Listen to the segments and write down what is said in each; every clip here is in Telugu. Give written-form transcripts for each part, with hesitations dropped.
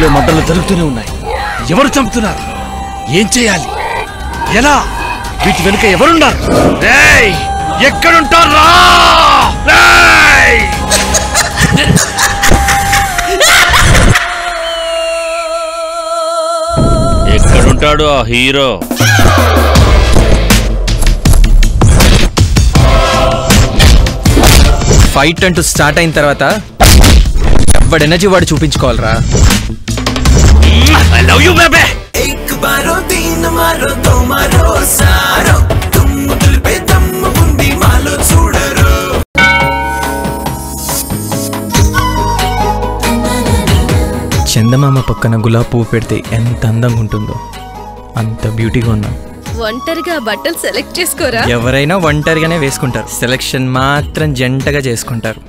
సిటీలో మద్దలు జరుగుతూనే ఉన్నాయి. ఎవరు చంపుతున్నారు? ఏం చేయాలి? ఎలా? వీటి వెనుక ఎవరున్నారు? ఎక్కడుంటారా? ఎక్కడుంటాడు ఆ హీరో? ఫైట్ అంటూ స్టార్ట్ అయిన తర్వాత ఎవడి ఎనర్జీ వాడు చూపించుకోవాలరా. I love you, baby. చందమామ పక్కన గులాబీ పువ్వు పెడితే ఎంత అందంగా ఉంటుందో అంత బ్యూటీగా ఉన్నాం. ఒంటరిగా బట్టలు సెలెక్ట్ చేసుకోరా? ఎవరైనా ఒంటరిగానే వేసుకుంటారు, సెలెక్షన్ మాత్రం జంటగా చేసుకుంటారు.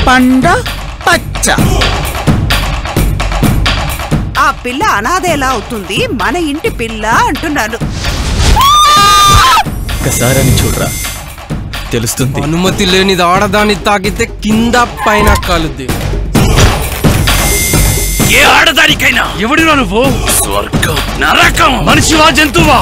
పండ పచ్చ ఆ పిల్ల అనాథ ఎలా అవుతుంది? మన ఇంటి పిల్ల అంటున్నాను. ఒక్కసారని చూడరా, తెలుస్తుంది. అనుమతి లేనిది ఆడదాన్ని తాకితే కింద పైన కాలుద్ది. ఏ ఆడదానికైనా ఎవడిరా నువ్వు? స్వర్గం, నరకం, మనిషివా జంతువా?